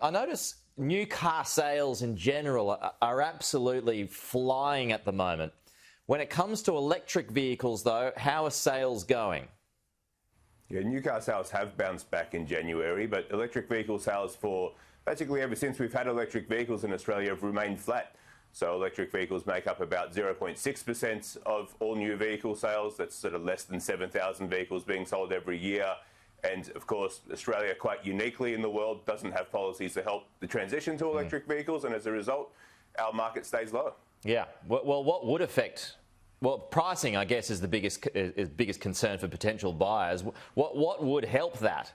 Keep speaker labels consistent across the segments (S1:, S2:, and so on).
S1: I notice new car sales in general are absolutely flying at the moment. When it comes to electric vehicles, though, how are sales going?
S2: Yeah, new car sales have bounced back in January, but electric vehicle sales for basically ever since we've had electric vehicles in Australia have remained flat. So electric vehicles make up about 0.6% of all new vehicle sales. That's sort of less than 7,000 vehicles being sold every year. And of course, Australia, quite uniquely in the world, doesn't have policies to help the transition to electric vehicles. And as a result, our market stays low.
S1: Yeah. Well, what would affect? Well, pricing, I guess, is the biggest concern for potential buyers. What would help that?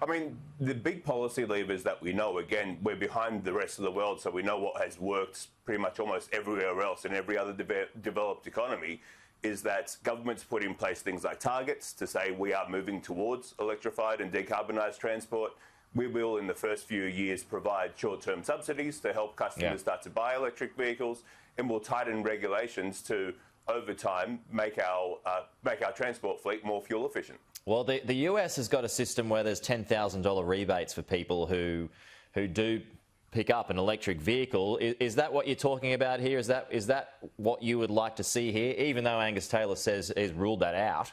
S2: I mean, the big policy levers that we know, again, we're behind the rest of the world, so we know what has worked pretty much almost everywhere else in every other developed economy, is that governments put in place things like targets to say we are moving towards electrified and decarbonised transport. We will, in the first few years, provide short-term subsidies to help customers start to buy electric vehicles, and we'll tighten regulations to, over time, make our transport fleet more fuel efficient.
S1: Well, the US has got a system where there's $10,000 rebates for people who do pick up an electric vehicle. Is that what you're talking about here? Is that what you would like to see here, even though Angus Taylor says he's ruled that out?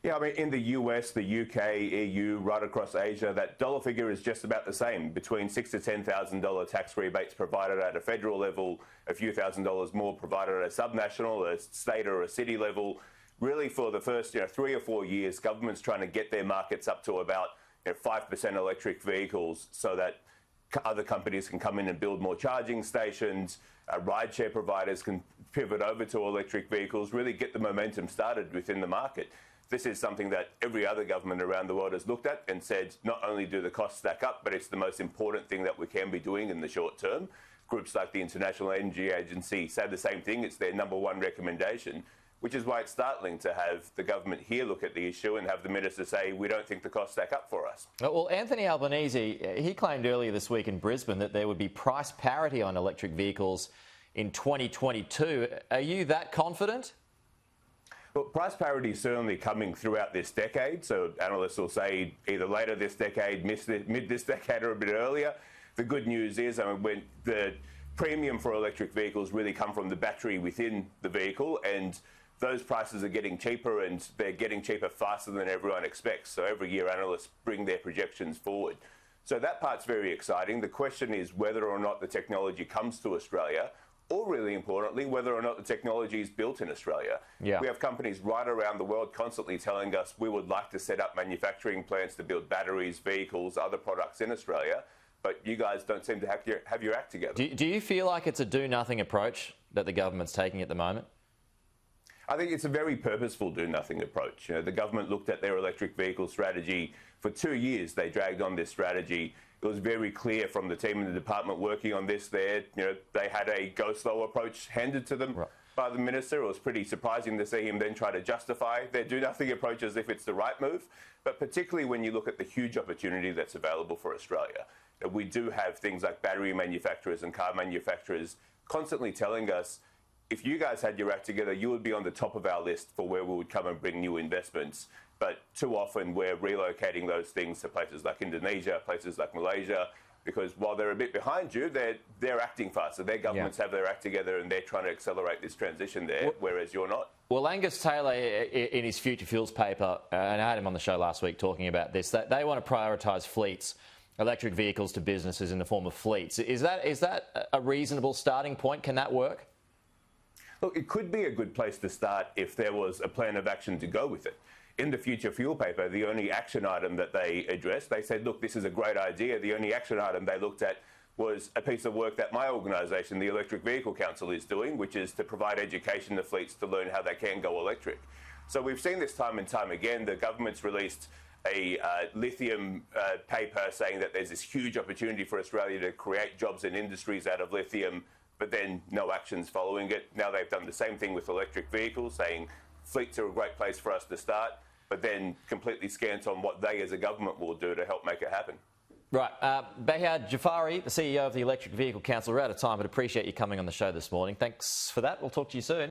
S2: Yeah, I mean, in the US, the UK, EU, right across Asia, that dollar figure is just about the same, between $6,000 to $10,000 tax rebates provided at a federal level, a few $1,000s more provided at a subnational, a state or a city level. Really, for the first 3 or 4 years, government's trying to get their markets up to about 5% electric vehicles so that other companies can come in and build more charging stations, rideshare providers can pivot over to electric vehicles, really get the momentum started within the market. This is something that every other government around the world has looked at and said not only do the costs stack up, but it's the most important thing that we can be doing in the short term. Groups like the International Energy Agency say the same thing. It's their #1 recommendation, which is why it's startling to have the government here look at the issue and have the minister say, we don't think the costs stack up for us.
S1: Well, Anthony Albanese, he claimed earlier this week in Brisbane that there would be price parity on electric vehicles in 2022. Are you that confident?
S2: Well, price parity is certainly coming throughout this decade. So analysts will say either later this decade, mid this decade, or a bit earlier. The good news is, when the premium for electric vehicles really come from the battery within the vehicle, and those prices are getting cheaper, and they're getting cheaper faster than everyone expects. So every year analysts bring their projections forward. So that part's very exciting. The question is whether or not the technology comes to Australia, or really importantly, whether or not the technology is built in Australia.
S1: Yeah.
S2: We have companies right around the world constantly telling us we would like to set up manufacturing plants to build batteries, vehicles, other products in Australia, but you guys don't seem to have your act together.
S1: Do you feel like it's a do-nothing approach that the government's taking at the moment?
S2: I think it's a very purposeful do-nothing approach. The government looked at their electric vehicle strategy. For 2 years, they dragged on this strategy. It was very clear from the team in the department working on this they had a go-slow approach handed to them by the minister. It was pretty surprising to see him then try to justify their do-nothing approach as if it's the right move. But particularly when you look at the huge opportunity that's available for Australia, we do have things like battery manufacturers and car manufacturers constantly telling us, if you guys had your act together, you would be on the top of our list for where we would come and bring new investments. But too often we're relocating those things to places like Indonesia, places like Malaysia, because while they're a bit behind you, they're acting faster. Their governments have their act together and they're trying to accelerate this transition there, whereas you're not.
S1: Well, Angus Taylor, in his Future Fuels paper, and I had him on the show last week talking about this, that they want to prioritise fleets, electric vehicles to businesses in the form of fleets. Is that a reasonable starting point? Can that work?
S2: Look, it could be a good place to start if there was a plan of action to go with it. In the Future Fuel paper, the only action item that they addressed, they said, look, this is a great idea. The only action item they looked at was a piece of work that my organisation, the Electric Vehicle Council, is doing, which is to provide education to fleets to learn how they can go electric. So we've seen this time and time again. The government's released a lithium paper saying that there's this huge opportunity for Australia to create jobs and industries out of lithium, but then no actions following it. Now they've done the same thing with electric vehicles, saying fleets are a great place for us to start, but then completely scant on what they as a government will do to help make it happen.
S1: Right. Behyad Jarafi, the CEO of the Electric Vehicle Council, we're out of time, but appreciate you coming on the show this morning. Thanks for that. We'll talk to you soon.